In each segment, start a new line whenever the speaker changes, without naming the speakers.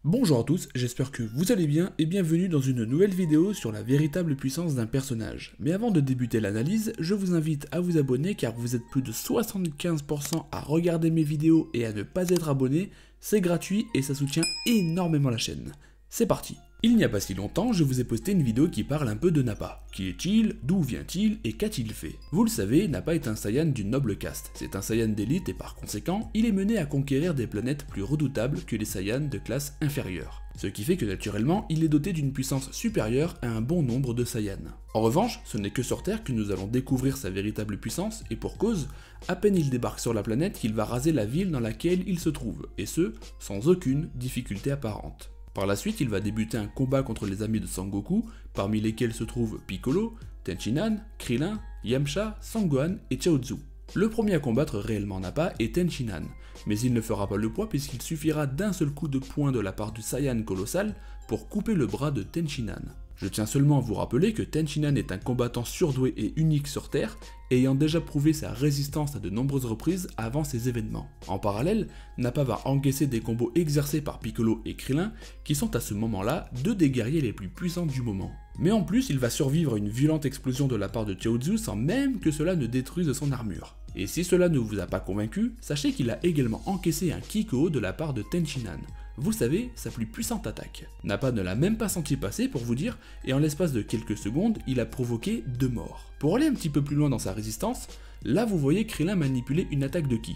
Bonjour à tous, j'espère que vous allez bien et bienvenue dans une nouvelle vidéo sur la véritable puissance d'un personnage. Mais avant de débuter l'analyse, je vous invite à vous abonner car vous êtes plus de 75% à regarder mes vidéos et à ne pas être abonné, c'est gratuit et ça soutient énormément la chaîne. C'est parti. Il n'y a pas si longtemps, je vous ai posté une vidéo qui parle un peu de Nappa. Qui est-il, d'où vient-il et qu'a-t-il fait? Vous le savez, Nappa est un Saiyan d'une noble caste. C'est un Saiyan d'élite et par conséquent, il est mené à conquérir des planètes plus redoutables que les Saiyans de classe inférieure. Ce qui fait que naturellement, il est doté d'une puissance supérieure à un bon nombre de Saiyans. En revanche, ce n'est que sur Terre que nous allons découvrir sa véritable puissance, et pour cause, à peine il débarque sur la planète qu'il va raser la ville dans laquelle il se trouve, et ce, sans aucune difficulté apparente. Par la suite, il va débuter un combat contre les amis de Sangoku, parmi lesquels se trouvent Piccolo, Tenshinhan, Krillin, Yamcha, Sangohan et Chaozu. Le premier à combattre réellement Nappa est Tenshinhan, mais il ne fera pas le poids puisqu'il suffira d'un seul coup de poing de la part du Saiyan colossal pour couper le bras de Tenshinhan. Je tiens seulement à vous rappeler que Tenshinhan est un combattant surdoué et unique sur Terre, ayant déjà prouvé sa résistance à de nombreuses reprises avant ces événements. En parallèle, Nappa va encaisser des combos exercés par Piccolo et Krillin, qui sont à ce moment-là deux des guerriers les plus puissants du moment. Mais en plus, il va survivre à une violente explosion de la part de Chaozu sans même que cela ne détruise son armure. Et si cela ne vous a pas convaincu, sachez qu'il a également encaissé un Kiko de la part de Tenshinhan. Vous savez, sa plus puissante attaque. Nappa ne l'a même pas senti passer pour vous dire, et en l'espace de quelques secondes, il a provoqué 2 morts. Pour aller un petit peu plus loin dans sa résistance, là vous voyez Krillin manipuler une attaque de Ki.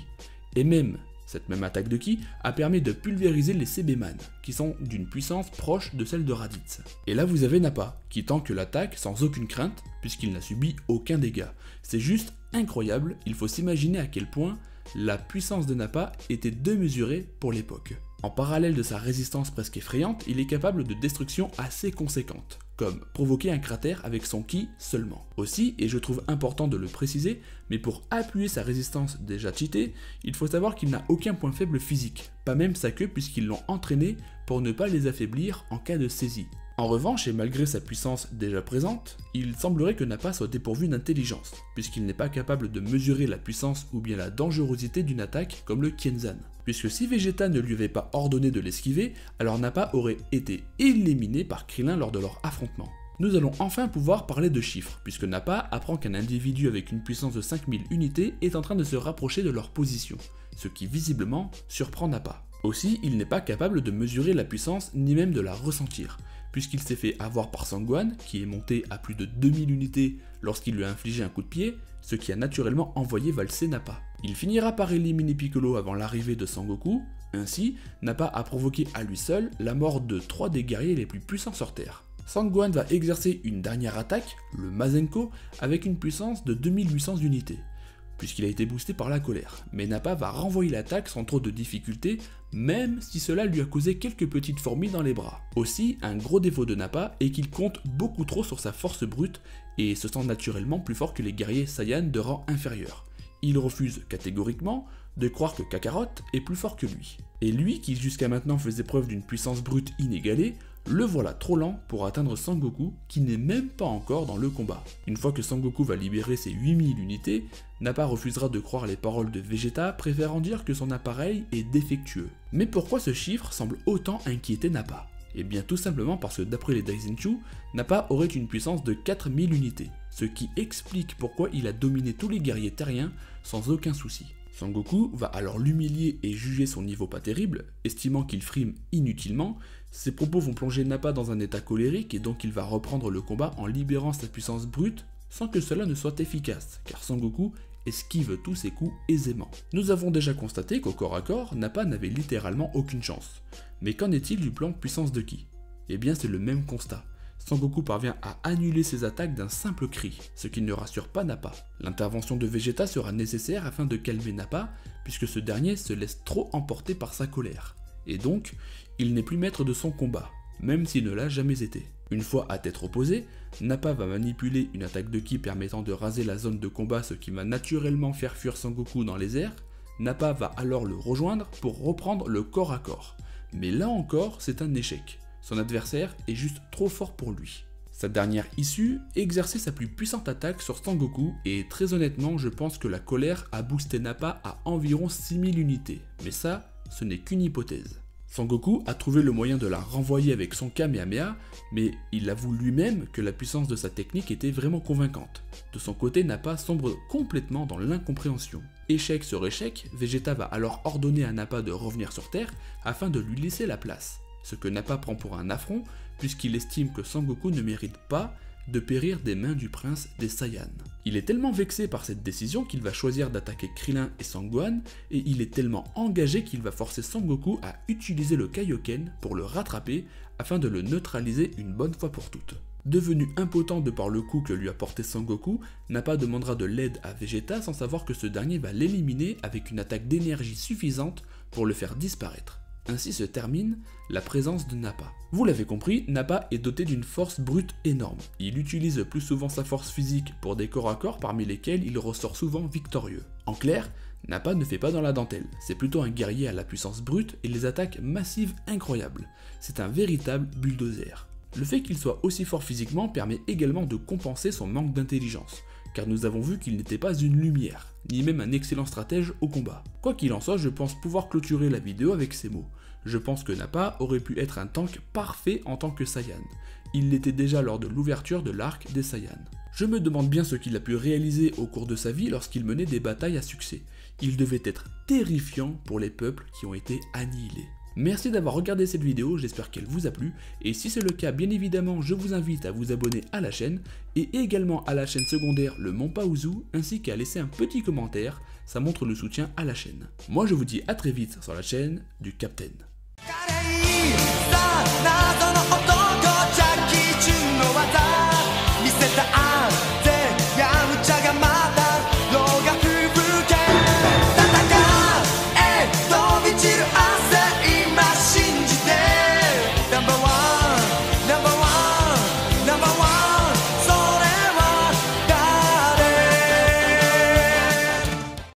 Et même, cette même attaque de Ki a permis de pulvériser les CB-Man, qui sont d'une puissance proche de celle de Raditz. Et là vous avez Nappa, qui tanque l'attaque sans aucune crainte, puisqu'il n'a subi aucun dégât. C'est juste incroyable, il faut s'imaginer à quel point la puissance de Nappa était démesurée pour l'époque. En parallèle de sa résistance presque effrayante, il est capable de destruction assez conséquente, comme provoquer un cratère avec son Ki seulement. Aussi, et je trouve important de le préciser, mais pour appuyer sa résistance déjà cheatée, il faut savoir qu'il n'a aucun point faible physique, pas même sa queue puisqu'ils l'ont entraîné pour ne pas les affaiblir en cas de saisie. En revanche, et malgré sa puissance déjà présente, il semblerait que Nappa soit dépourvu d'intelligence, puisqu'il n'est pas capable de mesurer la puissance ou bien la dangerosité d'une attaque comme le Kienzan. Puisque si Vegeta ne lui avait pas ordonné de l'esquiver, alors Nappa aurait été éliminé par Krillin lors de leur affrontement. Nous allons enfin pouvoir parler de chiffres, puisque Nappa apprend qu'un individu avec une puissance de 5000 unités est en train de se rapprocher de leur position, ce qui visiblement surprend Nappa. Aussi, il n'est pas capable de mesurer la puissance ni même de la ressentir, puisqu'il s'est fait avoir par Sangohan, qui est monté à plus de 2000 unités lorsqu'il lui a infligé un coup de pied, ce qui a naturellement envoyé valser Nappa. Il finira par éliminer Piccolo avant l'arrivée de Sangoku, ainsi, Nappa a provoqué à lui seul la mort de 3 des guerriers les plus puissants sur Terre. Sangohan va exercer une dernière attaque, le Mazenko, avec une puissance de 2800 unités, puisqu'il a été boosté par la colère, mais Nappa va renvoyer l'attaque sans trop de difficultés, même si cela lui a causé quelques petites fourmis dans les bras. Aussi, un gros défaut de Nappa est qu'il compte beaucoup trop sur sa force brute, et se sent naturellement plus fort que les guerriers Saiyan de rang inférieur. Il refuse catégoriquement de croire que Kakarot est plus fort que lui. Et lui, qui jusqu'à maintenant faisait preuve d'une puissance brute inégalée, le voilà trop lent pour atteindre Sangoku, qui n'est même pas encore dans le combat. Une fois que Sangoku va libérer ses 8000 unités, Nappa refusera de croire les paroles de Vegeta, préférant dire que son appareil est défectueux. Mais pourquoi ce chiffre semble autant inquiéter Nappa? Eh bien tout simplement parce que d'après les Daizenshuu, Nappa aurait une puissance de 4000 unités, ce qui explique pourquoi il a dominé tous les guerriers terriens sans aucun souci. Sangoku va alors l'humilier et juger son niveau pas terrible, estimant qu'il frime inutilement. Ses propos vont plonger Nappa dans un état colérique et donc il va reprendre le combat en libérant sa puissance brute sans que cela ne soit efficace, car Sangoku esquive tous ses coups aisément. Nous avons déjà constaté qu'au corps à corps, Nappa n'avait littéralement aucune chance. Mais qu'en est-il du plan puissance de Ki? Eh bien c'est le même constat. Sangoku parvient à annuler ses attaques d'un simple cri, ce qui ne rassure pas Nappa. L'intervention de Vegeta sera nécessaire afin de calmer Nappa, puisque ce dernier se laisse trop emporter par sa colère. Et donc, il n'est plus maître de son combat, même s'il ne l'a jamais été. Une fois à tête reposée, Nappa va manipuler une attaque de Ki permettant de raser la zone de combat, ce qui va naturellement faire fuir Sangoku dans les airs. Nappa va alors le rejoindre pour reprendre le corps à corps. Mais là encore, c'est un échec. Son adversaire est juste trop fort pour lui. Sa dernière issue, exercer sa plus puissante attaque sur Sangoku, et très honnêtement, je pense que la colère a boosté Nappa à environ 6000 unités. Mais ça, ce n'est qu'une hypothèse. Sangoku a trouvé le moyen de la renvoyer avec son Kamehameha, mais il avoue lui-même que la puissance de sa technique était vraiment convaincante. De son côté, Nappa sombre complètement dans l'incompréhension. Échec sur échec, Vegeta va alors ordonner à Nappa de revenir sur Terre afin de lui laisser la place. Ce que Nappa prend pour un affront, puisqu'il estime que Sangoku ne mérite pas de périr des mains du prince des Saiyans. Il est tellement vexé par cette décision qu'il va choisir d'attaquer Krillin et Sangohan, et il est tellement engagé qu'il va forcer Sangoku à utiliser le Kaioken pour le rattraper afin de le neutraliser une bonne fois pour toutes. Devenu impotent de par le coup que lui a porté Sangoku, Nappa demandera de l'aide à Vegeta sans savoir que ce dernier va l'éliminer avec une attaque d'énergie suffisante pour le faire disparaître. Ainsi se termine la présence de Nappa. Vous l'avez compris, Nappa est doté d'une force brute énorme. Il utilise plus souvent sa force physique pour des corps à corps parmi lesquels il ressort souvent victorieux. En clair, Nappa ne fait pas dans la dentelle, c'est plutôt un guerrier à la puissance brute et les attaques massives incroyables. C'est un véritable bulldozer. Le fait qu'il soit aussi fort physiquement permet également de compenser son manque d'intelligence, car nous avons vu qu'il n'était pas une lumière, ni même un excellent stratège au combat. Quoi qu'il en soit, je pense pouvoir clôturer la vidéo avec ces mots. Je pense que Nappa aurait pu être un tank parfait en tant que Saiyan. Il l'était déjà lors de l'ouverture de l'arc des Saiyans. Je me demande bien ce qu'il a pu réaliser au cours de sa vie lorsqu'il menait des batailles à succès. Il devait être terrifiant pour les peuples qui ont été annihilés. Merci d'avoir regardé cette vidéo, j'espère qu'elle vous a plu, et si c'est le cas, bien évidemment, je vous invite à vous abonner à la chaîne, et également à la chaîne secondaire Le Mont Paouzou, ainsi qu'à laisser un petit commentaire, ça montre le soutien à la chaîne. Moi je vous dis à très vite sur la chaîne du Captain.
Number one.